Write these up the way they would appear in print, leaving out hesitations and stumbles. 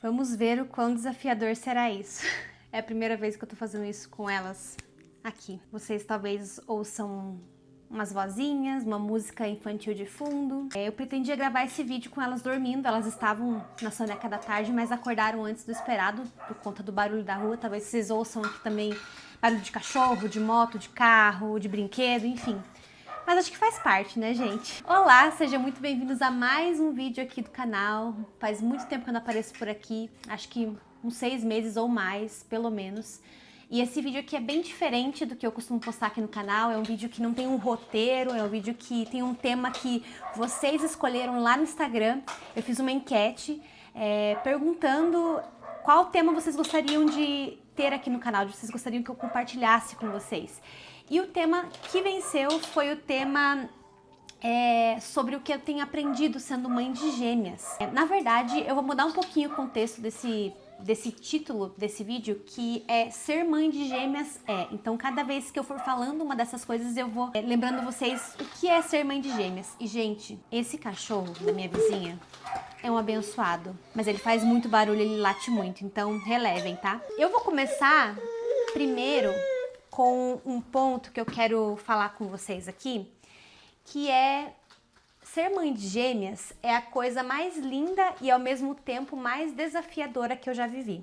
Vamos ver o quão desafiador será isso. É a primeira vez que eu tô fazendo isso com elas aqui. Vocês talvez ouçam umas vozinhas, uma música infantil de fundo. Eu pretendia gravar esse vídeo com elas dormindo, elas estavam na soneca da tarde, mas acordaram antes do esperado por conta do barulho da rua. Talvez vocês ouçam aqui também barulho de cachorro, de moto, de carro, de brinquedo, enfim. Mas acho que faz parte, né, gente? Olá, sejam muito bem-vindos a mais um vídeo aqui do canal. Faz muito tempo que eu não apareço por aqui, acho que uns 6 meses ou mais, pelo menos. E esse vídeo aqui é bem diferente do que eu costumo postar aqui no canal. É um vídeo que não tem um roteiro, é um vídeo que tem um tema que vocês escolheram lá no Instagram. Eu fiz uma enquete perguntando qual tema vocês gostariam de ter aqui no canal, vocês gostariam que eu compartilhasse com vocês. E o tema que venceu foi o tema sobre o que eu tenho aprendido sendo mãe de gêmeas. Na verdade, eu vou mudar um pouquinho o contexto desse título desse vídeo, que é Ser Mãe de Gêmeas Então, cada vez que eu for falando uma dessas coisas, eu vou lembrando vocês o que é ser mãe de gêmeas. E, gente, esse cachorro da minha vizinha é um abençoado, mas ele faz muito barulho, ele late muito, então relevem, tá? Eu vou começar primeiro com um ponto que eu quero falar com vocês aqui, que é ser mãe de gêmeas é a coisa mais linda e ao mesmo tempo mais desafiadora que eu já vivi.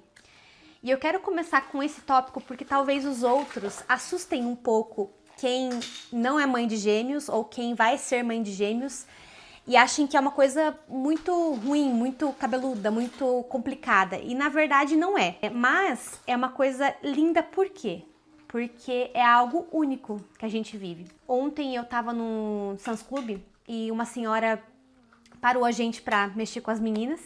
E eu quero começar com esse tópico porque talvez os outros assustem um pouco quem não é mãe de gêmeos ou quem vai ser mãe de gêmeos e achem que é uma coisa muito ruim, muito cabeluda, muito complicada. E na verdade não é. Mas é uma coisa linda por quê? Porque é algo único que a gente vive. Ontem eu tava no Suns Club e uma senhora parou a gente pra mexer com as meninas,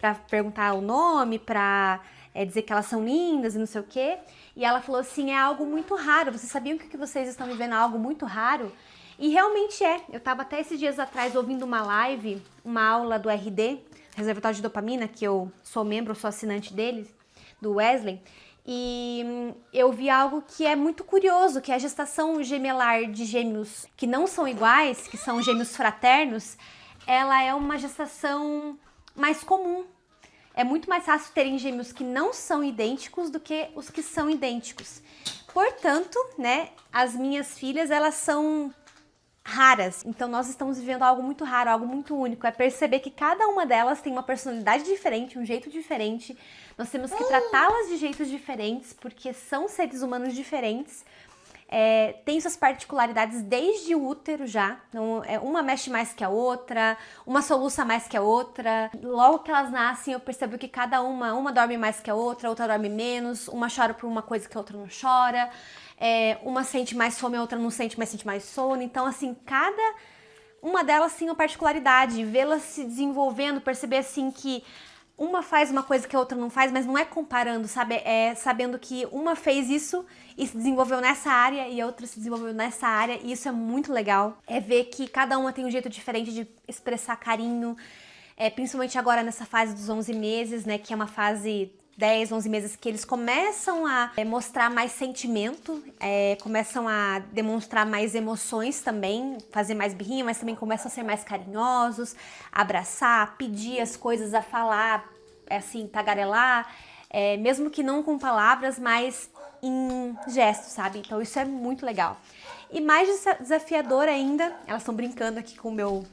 pra perguntar o nome, pra dizer que elas são lindas e não sei o quê. E ela falou assim, é algo muito raro, vocês sabiam que o que vocês estão vivendo é algo muito raro? E realmente é. Eu tava até esses dias atrás ouvindo uma live, uma aula do RD, Reservatório de Dopamina, que eu sou membro, eu sou assinante deles, do Wesley. E eu vi algo que é muito curioso, que é a gestação gemelar de gêmeos que não são iguais, que são gêmeos fraternos, ela é uma gestação mais comum. É muito mais fácil terem gêmeos que não são idênticos do que os que são idênticos. Portanto, né, as minhas filhas, elas são raras. Então nós estamos vivendo algo muito raro, algo muito único. É perceber que cada uma delas tem uma personalidade diferente, um jeito diferente. Nós temos que tratá-las de jeitos diferentes, porque são seres humanos diferentes. Tem suas particularidades desde o útero já. Então, uma mexe mais que a outra, uma soluça mais que a outra. Logo que elas nascem, eu percebo que cada uma dorme mais que a outra dorme menos, uma chora por uma coisa que a outra não chora. Uma sente mais fome, a outra não sente, mas sente mais sono. Então, assim, cada uma delas tem uma particularidade. Vê-las se desenvolvendo, perceber, assim, que uma faz uma coisa que a outra não faz, mas não é comparando, sabe? É sabendo que uma fez isso e se desenvolveu nessa área e a outra se desenvolveu nessa área. E isso é muito legal. É ver que cada uma tem um jeito diferente de expressar carinho. Principalmente agora nessa fase dos 11 meses, né? Que é uma fase 10, 11 meses que eles começam a mostrar mais sentimento, começam a demonstrar mais emoções também, fazer mais birrinha, mas também começam a ser mais carinhosos, a abraçar, pedir as coisas, a falar, assim, tagarelar, mesmo que não com palavras, mas em gestos, sabe? Então isso é muito legal. E mais desafiador ainda, elas estão brincando aqui com o meu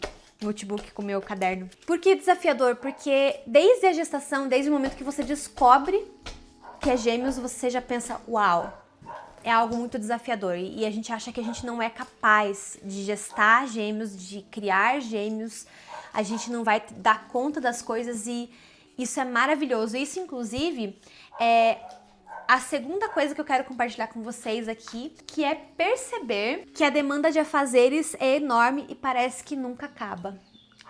notebook, com o meu caderno. Por que desafiador? Porque desde a gestação, desde o momento que você descobre que é gêmeos, você já pensa, uau, é algo muito desafiador. E a gente acha que a gente não é capaz de gestar gêmeos, de criar gêmeos, a gente não vai dar conta das coisas e isso é maravilhoso. Isso, inclusive, é a segunda coisa que eu quero compartilhar com vocês aqui, que é perceber que a demanda de afazeres é enorme e parece que nunca acaba.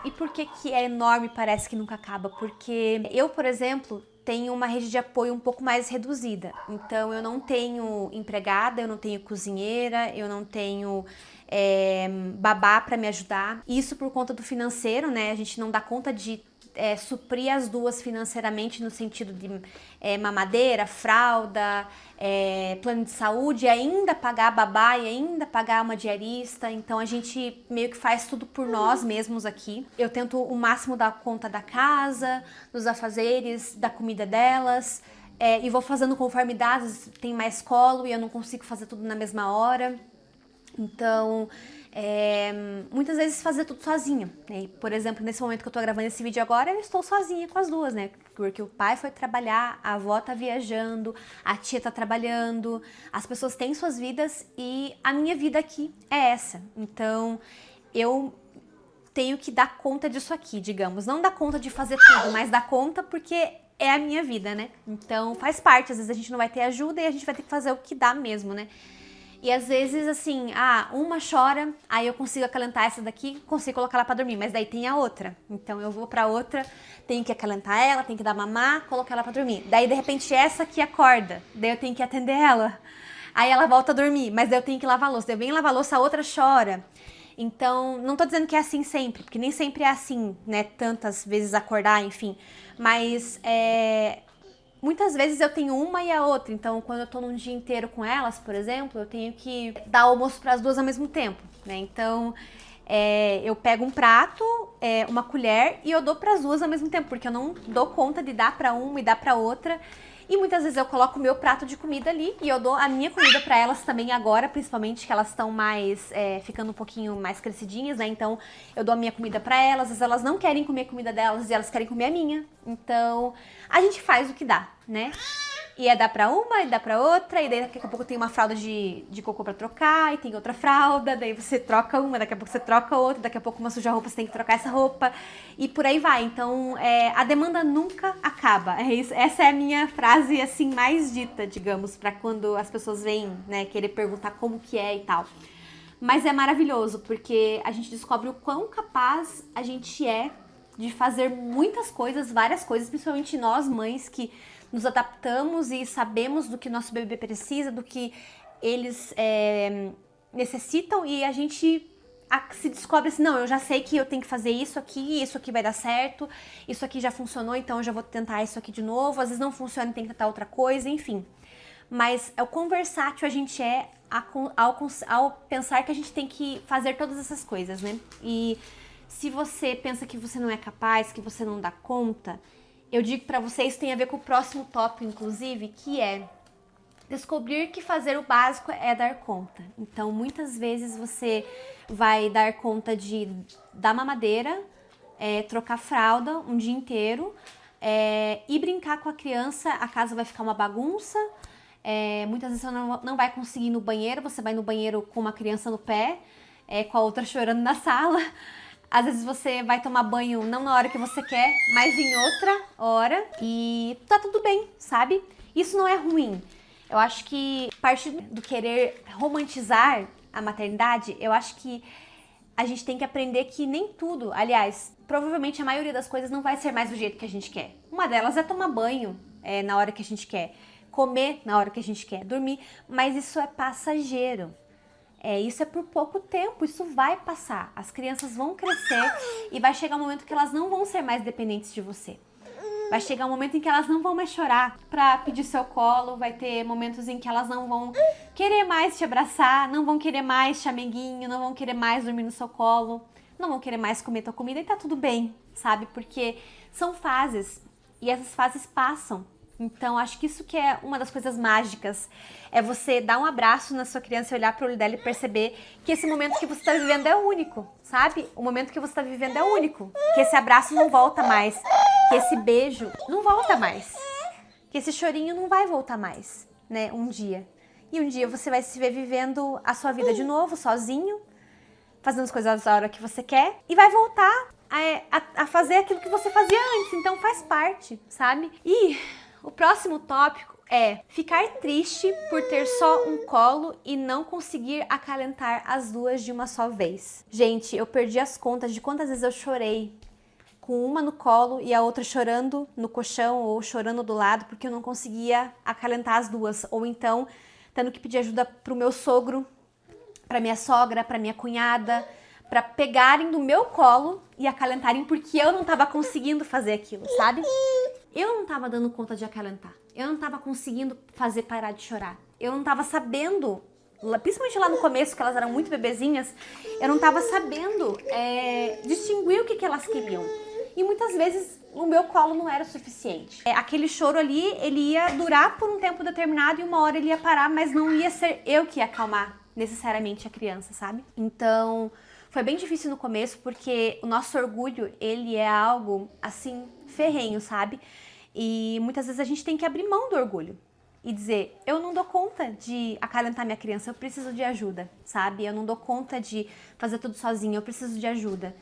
E por que que é enorme e parece que nunca acaba? Porque eu, por exemplo, tenho uma rede de apoio um pouco mais reduzida. Então, eu não tenho empregada, eu não tenho cozinheira, eu não tenho babá para me ajudar. Isso por conta do financeiro, né? A gente não dá conta de suprir as duas financeiramente no sentido de mamadeira, fralda, plano de saúde, e ainda pagar a babá e ainda pagar uma diarista. Então a gente meio que faz tudo por nós mesmos aqui. Eu tento o máximo dar conta da casa, dos afazeres, da comida delas, e vou fazendo conforme dá. Às vezes tem mais colo e eu não consigo fazer tudo na mesma hora. Então, muitas vezes fazer tudo sozinha, né? Por exemplo, nesse momento que eu tô gravando esse vídeo agora, eu estou sozinha com as duas, né? Porque o pai foi trabalhar, a avó tá viajando, a tia tá trabalhando, as pessoas têm suas vidas e a minha vida aqui é essa. Então, eu tenho que dar conta disso aqui, digamos. Não dar conta de fazer tudo, mas dar conta porque é a minha vida, né? Então, faz parte. Às vezes a gente não vai ter ajuda e a gente vai ter que fazer o que dá mesmo, né? E às vezes, assim, uma chora, aí eu consigo acalentar essa daqui, consigo colocar ela pra dormir, mas daí tem a outra. Então eu vou pra outra, tenho que acalentar ela, tenho que dar mamar, colocar ela pra dormir. Daí, de repente, essa aqui acorda, daí eu tenho que atender ela. Aí ela volta a dormir, mas daí eu tenho que lavar a louça. Daí eu venho lavar a louça, a outra chora. Então, não tô dizendo que é assim sempre, porque nem sempre é assim, né? Tantas vezes acordar, enfim. Mas, muitas vezes eu tenho uma e a outra, então quando eu tô num dia inteiro com elas, por exemplo, eu tenho que dar almoço para as duas ao mesmo tempo, né? Então eu pego um prato, uma colher e eu dou para as duas ao mesmo tempo, porque eu não dou conta de dar para uma e dar para outra. E muitas vezes eu coloco o meu prato de comida ali e eu dou a minha comida para elas também agora, principalmente que elas estão mais, ficando um pouquinho mais crescidinhas, né? Então eu dou a minha comida para elas, às vezes elas não querem comer a comida delas e elas querem comer a minha. Então a gente faz o que dá, né? E dá pra uma, e dá pra outra, e daí daqui a pouco tem uma fralda de cocô pra trocar, e tem outra fralda, daí você troca uma, daqui a pouco você troca outra, daqui a pouco uma suja roupa, você tem que trocar essa roupa, e por aí vai. Então, a demanda nunca acaba. Essa é a minha frase, assim, mais dita, digamos, pra quando as pessoas vêm, né, querer perguntar como que é e tal. Mas é maravilhoso, porque a gente descobre o quão capaz a gente é de fazer muitas coisas, várias coisas, principalmente nós, mães, que nos adaptamos e sabemos do que nosso bebê precisa, do que eles necessitam, e a gente se descobre assim, não, eu já sei que eu tenho que fazer isso aqui vai dar certo, isso aqui já funcionou, então eu já vou tentar isso aqui de novo, às vezes não funciona e tem que tentar outra coisa, enfim. Mas é o quão versátil a gente é ao pensar que a gente tem que fazer todas essas coisas, né? E se você pensa que você não é capaz, que você não dá conta, eu digo pra vocês, tem a ver com o próximo tópico, inclusive, que é descobrir que fazer o básico é dar conta. Então, muitas vezes você vai dar conta de dar mamadeira, trocar fralda um dia inteiro, e brincar com a criança, a casa vai ficar uma bagunça. Muitas vezes você não vai conseguir ir no banheiro, você vai no banheiro com uma criança no pé, com a outra chorando na sala. Às vezes você vai tomar banho não na hora que você quer, mas em outra hora, e tá tudo bem, sabe? Isso não é ruim. Eu acho que parte do querer romantizar a maternidade, eu acho que a gente tem que aprender que nem tudo, aliás, provavelmente a maioria das coisas não vai ser mais do jeito que a gente quer. Uma delas é tomar banho na hora que a gente quer, comer na hora que a gente quer, dormir, mas isso é passageiro. Isso é por pouco tempo, isso vai passar. As crianças vão crescer e vai chegar um momento que elas não vão ser mais dependentes de você. Vai chegar um momento em que elas não vão mais chorar pra pedir seu colo, vai ter momentos em que elas não vão querer mais te abraçar, não vão querer mais chameguinho, não vão querer mais dormir no seu colo, não vão querer mais comer tua comida e tá tudo bem, sabe? Porque são fases e essas fases passam. Então, acho que isso que é uma das coisas mágicas, é você dar um abraço na sua criança, olhar pro olho dela e perceber que esse momento que você tá vivendo é único, sabe? O momento que você tá vivendo é único, que esse abraço não volta mais, que esse beijo não volta mais, que esse chorinho não vai voltar mais, né, um dia. E um dia você vai se ver vivendo a sua vida de novo, sozinho, fazendo as coisas a hora que você quer, e vai voltar a fazer aquilo que você fazia antes, então faz parte, sabe? E o próximo tópico é ficar triste por ter só um colo e não conseguir acalentar as duas de uma só vez. Gente, eu perdi as contas de quantas vezes eu chorei com uma no colo e a outra chorando no colchão ou chorando do lado porque eu não conseguia acalentar as duas. Ou então tendo que pedir ajuda pro meu sogro, pra minha sogra, pra minha cunhada, pra pegarem do meu colo e acalentarem, porque eu não tava conseguindo fazer aquilo, sabe? Eu não tava dando conta de acalentar. Eu não tava conseguindo fazer parar de chorar. Eu não tava sabendo, principalmente lá no começo, que elas eram muito bebezinhas, eu não tava sabendo distinguir o que elas queriam. E muitas vezes o meu colo não era o suficiente. Aquele choro ali, ele ia durar por um tempo determinado e uma hora ele ia parar, mas não ia ser eu que ia acalmar necessariamente a criança, sabe? Então, foi bem difícil no começo, porque o nosso orgulho, ele é algo, assim, ferrenho, sabe? E muitas vezes a gente tem que abrir mão do orgulho e dizer, eu não dou conta de acalentar minha criança, eu preciso de ajuda, sabe? Eu não dou conta de fazer tudo sozinha, eu preciso de ajuda.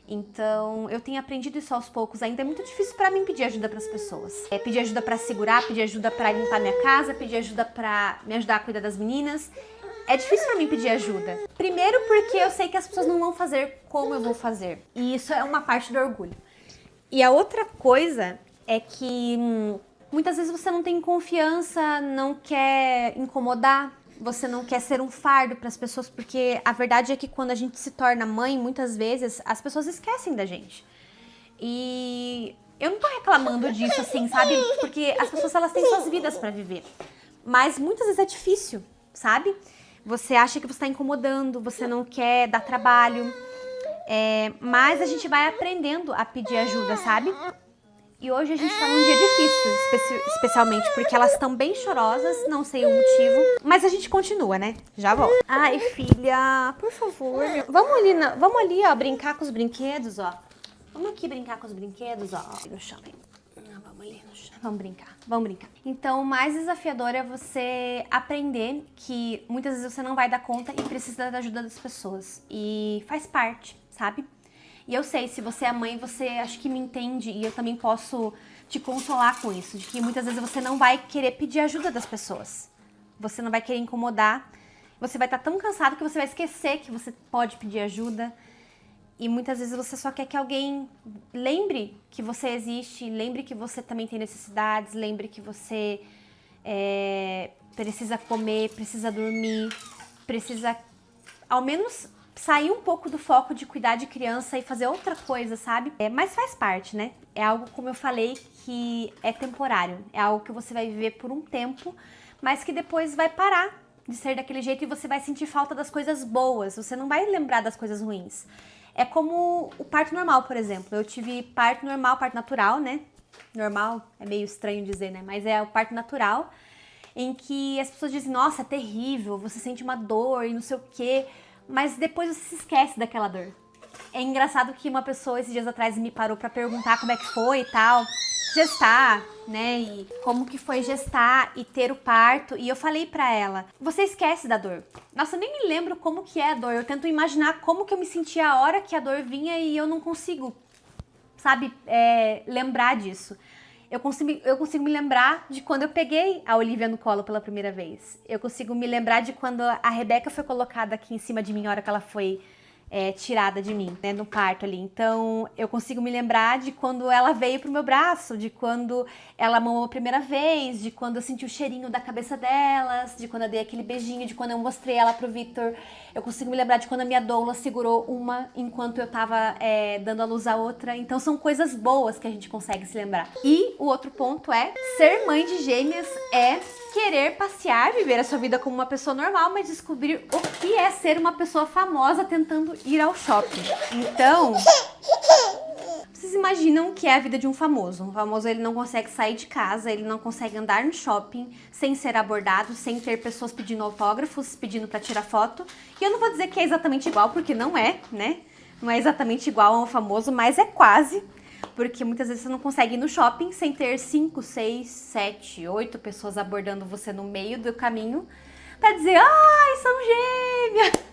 Então, eu tenho aprendido isso aos poucos. Ainda é muito difícil pra mim pedir ajuda pras pessoas. Pedir ajuda pra segurar, pedir ajuda pra limpar minha casa, pedir ajuda pra me ajudar a cuidar das meninas. É difícil pra mim pedir ajuda. Primeiro porque eu sei que as pessoas não vão fazer como eu vou fazer. E isso é uma parte do orgulho. E a outra coisa é que muitas vezes você não tem confiança, não quer incomodar, você não quer ser um fardo para as pessoas, porque a verdade é que quando a gente se torna mãe, muitas vezes as pessoas esquecem da gente. E eu não tô reclamando disso assim, sabe? Porque as pessoas, elas têm suas vidas para viver. Mas muitas vezes é difícil, sabe? Você acha que você está incomodando, você não quer dar trabalho. Mas a gente vai aprendendo a pedir ajuda, sabe? E hoje a gente tá num dia difícil, especialmente porque elas estão bem chorosas, não sei o motivo. Mas a gente continua, né? Já volto. Ai, filha, por favor. Vamos ali, ó, brincar com os brinquedos, ó. Vamos aqui brincar com os brinquedos, ó. No shopping. Vamos ali no chão. Vamos brincar. Então, o mais desafiador é você aprender que muitas vezes você não vai dar conta e precisa da ajuda das pessoas. E faz parte, sabe? E eu sei, se você é mãe, você acho que me entende e eu também posso te consolar com isso, de que muitas vezes você não vai querer pedir ajuda das pessoas. Você não vai querer incomodar, você vai estar tão cansado que você vai esquecer que você pode pedir ajuda. E muitas vezes você só quer que alguém lembre que você existe, lembre que você também tem necessidades, lembre que você precisa comer, precisa dormir, precisa ao menos sair um pouco do foco de cuidar de criança e fazer outra coisa, sabe? Mas faz parte, né? É algo, como eu falei, que é temporário. É algo que você vai viver por um tempo, mas que depois vai parar de ser daquele jeito e você vai sentir falta das coisas boas. Você não vai lembrar das coisas ruins. É como o parto normal, por exemplo. Eu tive parto normal, parto natural, né? Normal, é meio estranho dizer, né? Mas é o parto natural, em que as pessoas dizem, nossa, é terrível, você sente uma dor e não sei o quê. Mas depois você se esquece daquela dor. É engraçado que uma pessoa esses dias atrás me parou pra perguntar como é que foi e tal, gestar, né, e como que foi gestar e ter o parto, e eu falei pra ela, você esquece da dor. Nossa, eu nem me lembro como que é a dor, eu tento imaginar como que eu me sentia a hora que a dor vinha e eu não consigo, sabe, lembrar disso. Eu consigo me lembrar de quando eu peguei a Olivia no colo pela primeira vez. Eu consigo me lembrar de quando a Rebeca foi colocada aqui em cima de mim, a hora que ela foi tirada de mim, né, no parto ali. Então, eu consigo me lembrar de quando ela veio pro meu braço, de quando ela mamou a primeira vez, de quando eu senti o cheirinho da cabeça delas, de quando eu dei aquele beijinho, de quando eu mostrei ela pro Victor. Eu consigo me lembrar de quando a minha doula segurou uma enquanto eu tava dando à luz a outra. Então, são coisas boas que a gente consegue se lembrar. E o outro ponto é, ser mãe de gêmeas é querer passear, viver a sua vida como uma pessoa normal, mas descobrir o que é ser uma pessoa famosa tentando ir ao shopping. Então, vocês imaginam o que é a vida de um famoso. Um famoso, ele não consegue sair de casa, ele não consegue andar no shopping sem ser abordado, sem ter pessoas pedindo autógrafos, pedindo pra tirar foto. E eu não vou dizer que é exatamente igual, porque não é, né? Não é exatamente igual a um famoso, mas é quase. Porque muitas vezes você não consegue ir no shopping sem ter 5, 6, 7, 8 pessoas abordando você no meio do caminho pra dizer, ai, são gêmeas!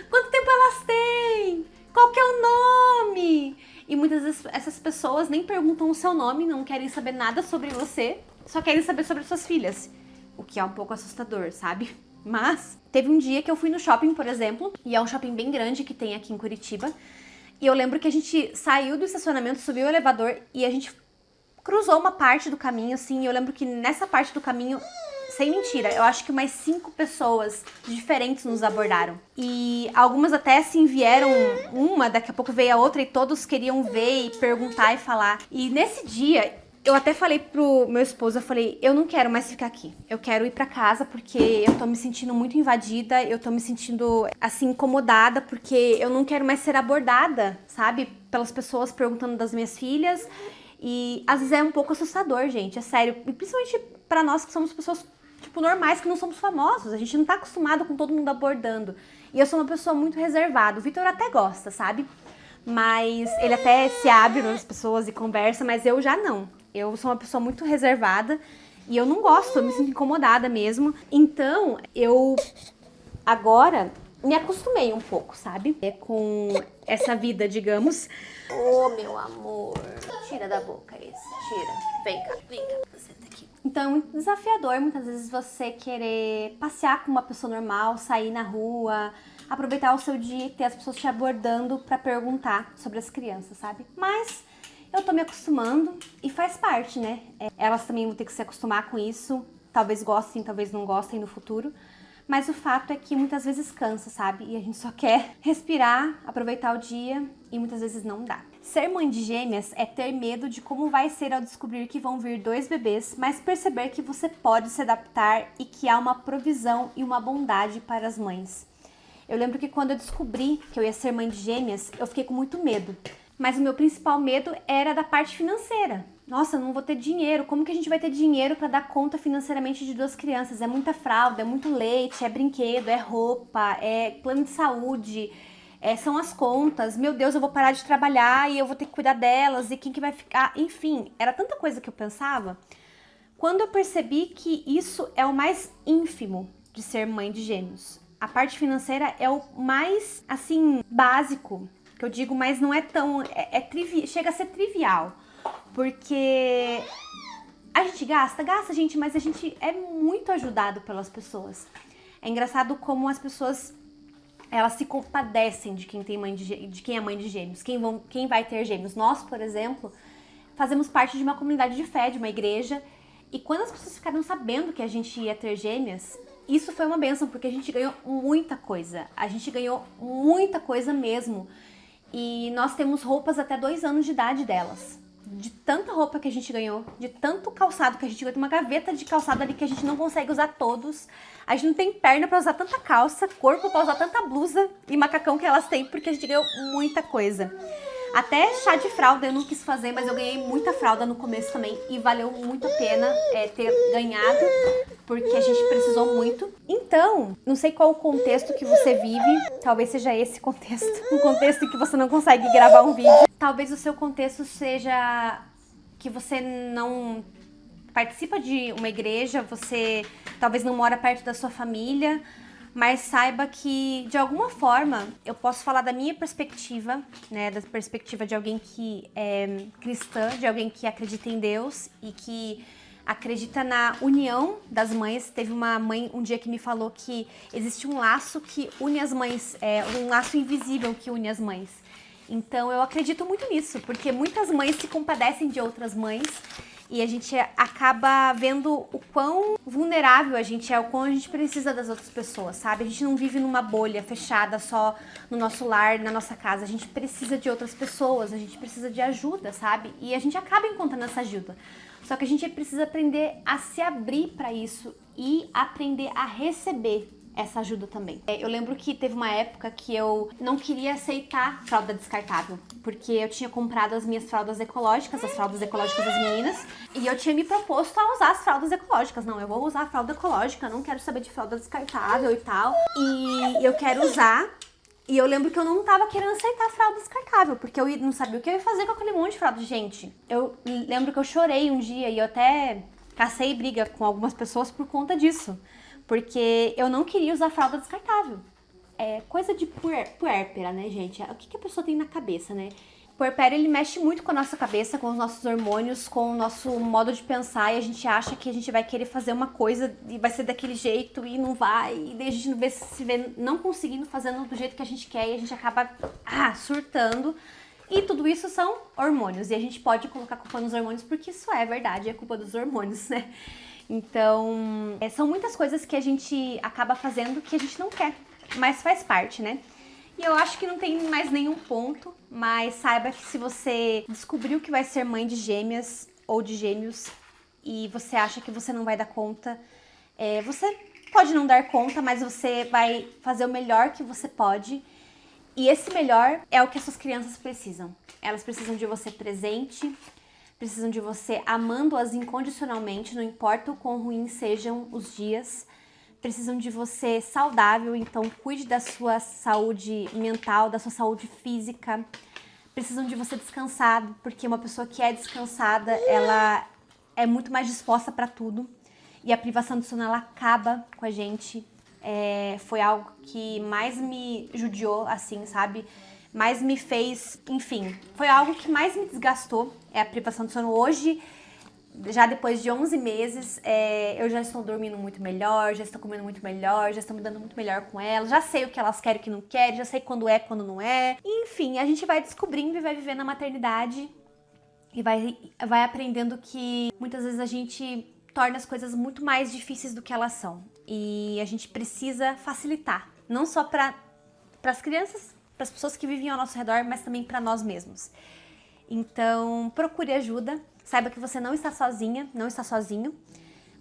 Quanto tempo elas têm? Qual que é o nome? E muitas vezes essas pessoas nem perguntam o seu nome, não querem saber nada sobre você, só querem saber sobre suas filhas. O que é um pouco assustador, sabe? Mas teve um dia que eu fui no shopping, por exemplo, e é um shopping bem grande que tem aqui em Curitiba, e eu lembro que a gente saiu do estacionamento, subiu o elevador e a gente cruzou uma parte do caminho, assim, e eu lembro que nessa parte do caminho sem mentira, eu acho que umas 5 pessoas diferentes nos abordaram. E algumas até assim vieram daqui a pouco veio a outra e todos queriam ver e perguntar e falar. E nesse dia, eu até falei pro meu esposo, eu falei, eu não quero mais ficar aqui. Eu quero ir pra casa porque eu tô me sentindo muito invadida, eu tô me sentindo, assim, incomodada porque eu não quero mais ser abordada, sabe? Pelas pessoas perguntando das minhas filhas. E às vezes é um pouco assustador, gente, é sério. E principalmente pra nós que somos pessoas, tipo, normais, que não somos famosos. A gente não tá acostumado com todo mundo abordando. E eu sou uma pessoa muito reservada. O Vitor até gosta, sabe? Mas ele até se abre para as pessoas e conversa, mas eu já não. Eu sou uma pessoa muito reservada e eu não gosto, eu me sinto incomodada mesmo. Então, eu agora me acostumei um pouco, sabe? Com essa vida, digamos. Oh, meu amor. Tira da boca esse, tira. Vem cá, senta aqui. Então, é muito desafiador muitas vezes você querer passear com uma pessoa normal, sair na rua, aproveitar o seu dia e ter as pessoas te abordando pra perguntar sobre as crianças, sabe? Mas eu tô me acostumando e faz parte, né? Elas também vão ter que se acostumar com isso. Talvez gostem, talvez não gostem no futuro. Mas o fato é que muitas vezes cansa, sabe? E a gente só quer respirar, aproveitar o dia e muitas vezes não dá. Ser mãe de gêmeas é ter medo de como vai ser ao descobrir que vão vir 2 bebês, mas perceber que você pode se adaptar e que há uma provisão e uma bondade para as mães. Eu lembro que quando eu descobri que eu ia ser mãe de gêmeas, eu fiquei com muito medo. Mas o meu principal medo era da parte financeira. Nossa, eu não vou ter dinheiro. Como que a gente vai ter dinheiro para dar conta financeiramente de 2 crianças? É muita fralda, é muito leite, é brinquedo, é roupa, é plano de saúde, são as contas. Meu Deus, eu vou parar de trabalhar e eu vou ter que cuidar delas. E quem que vai ficar? Enfim, era tanta coisa que eu pensava. Quando eu percebi que isso é o mais ínfimo de ser mãe de gêmeos. A parte financeira é o mais, assim, básico, que eu digo, mas não é tão... chega a ser trivial, porque a gente gasta, gente, mas a gente é muito ajudado pelas pessoas. É engraçado como as pessoas, elas se compadecem de quem é mãe de gêmeos, quem vai ter gêmeos. Nós, por exemplo, fazemos parte de uma comunidade de fé, de uma igreja, e quando as pessoas ficaram sabendo que a gente ia ter gêmeas, isso foi uma bênção, porque a gente ganhou muita coisa. A gente ganhou muita coisa mesmo. E nós temos roupas até 2 anos de idade delas. De tanta roupa que a gente ganhou, de tanto calçado que a gente ganhou, tem uma gaveta de calçado ali que a gente não consegue usar todos. A gente não tem perna pra usar tanta calça, corpo pra usar tanta blusa e macacão que elas têm, porque a gente ganhou muita coisa. Até chá de fralda eu não quis fazer, mas eu ganhei muita fralda no começo também e valeu muito a pena ter ganhado, porque a gente precisou muito. Então, não sei qual o contexto que você vive, talvez seja esse contexto, um contexto em que você não consegue gravar um vídeo. Talvez o seu contexto seja que você não participa de uma igreja, você talvez não mora perto da sua família, mas saiba que, de alguma forma, eu posso falar da minha perspectiva, né, da perspectiva de alguém que é cristã, de alguém que acredita em Deus e que acredita na união das mães. Teve uma mãe um dia que me falou que existe um laço que une as mães, um laço invisível que une as mães. Então eu acredito muito nisso, porque muitas mães se compadecem de outras mães e a gente acaba vendo o quão vulnerável a gente é, o quão a gente precisa das outras pessoas, sabe? A gente não vive numa bolha fechada só no nosso lar, na nossa casa. A gente precisa de outras pessoas, a gente precisa de ajuda, sabe? E a gente acaba encontrando essa ajuda. Só que a gente precisa aprender a se abrir para isso e aprender a receber essa ajuda também. Eu lembro que teve uma época que eu não queria aceitar fralda descartável, porque eu tinha comprado as minhas fraldas ecológicas, as fraldas ecológicas das meninas, e eu tinha me proposto a usar as fraldas ecológicas. Não, eu vou usar a fralda ecológica, não quero saber de fralda descartável e tal, e eu quero usar. E eu lembro que eu não tava querendo aceitar a fralda descartável, porque eu não sabia o que eu ia fazer com aquele monte de fralda. Gente, eu lembro que eu chorei um dia e eu até cacei briga com algumas pessoas por conta disso. Porque eu não queria usar fralda descartável. É coisa de puérpera, né, gente? O que a pessoa tem na cabeça, né? O puerpério, ele mexe muito com a nossa cabeça, com os nossos hormônios, com o nosso modo de pensar. E a gente acha que a gente vai querer fazer uma coisa e vai ser daquele jeito e não vai. E daí a gente se vê não conseguindo, fazendo do jeito que a gente quer. E a gente acaba surtando. E tudo isso são hormônios. E a gente pode colocar a culpa nos hormônios, porque isso é verdade, é culpa dos hormônios, né? Então, são muitas coisas que a gente acaba fazendo que a gente não quer, mas faz parte, né? E eu acho que não tem mais nenhum ponto, mas saiba que se você descobriu que vai ser mãe de gêmeas ou de gêmeos e você acha que você não vai dar conta, você pode não dar conta, mas você vai fazer o melhor que você pode. E esse melhor é o que as suas crianças precisam. Elas precisam de você presente, precisam de você amando-as incondicionalmente, não importa o quão ruins sejam os dias. Precisam de você saudável, então cuide da sua saúde mental, da sua saúde física. Precisam de você descansado, porque uma pessoa que é descansada, ela é muito mais disposta para tudo. E a privação do sono, ela acaba com a gente. Foi algo que mais me judiou, assim, sabe? Mais me fez, enfim, foi algo que mais me desgastou, a privação do sono. Hoje, já depois de 11 meses, eu já estou dormindo muito melhor, já estou comendo muito melhor, já estou me dando muito melhor com elas, já sei o que elas querem e o que não querem, já sei quando é, quando não é. Enfim, a gente vai descobrindo e vai vivendo a maternidade e vai aprendendo que muitas vezes a gente torna as coisas muito mais difíceis do que elas são. E a gente precisa facilitar, não só para as crianças, para as pessoas que vivem ao nosso redor, mas também para nós mesmos. Então, procure ajuda. Saiba que você não está sozinha, não está sozinho.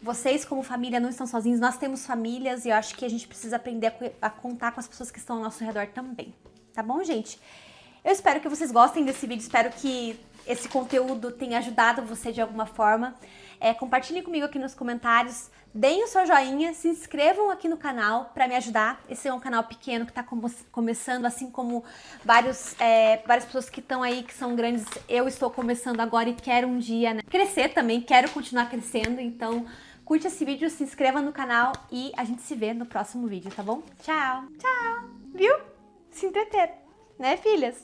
Vocês, como família, não estão sozinhos. Nós temos famílias e eu acho que a gente precisa aprender a contar com as pessoas que estão ao nosso redor também. Tá bom, gente? Eu espero que vocês gostem desse vídeo. Espero que esse conteúdo tenha ajudado você de alguma forma. Compartilhem comigo aqui nos comentários. Deem o seu joinha, se inscrevam aqui no canal para me ajudar. Esse é um canal pequeno que está começando, assim como várias pessoas que estão aí, que são grandes. Eu estou começando agora e quero um dia, né, crescer também, quero continuar crescendo. Então, curte esse vídeo, se inscreva no canal e a gente se vê no próximo vídeo, tá bom? Tchau! Tchau! Viu? Se entreter, né, filhas?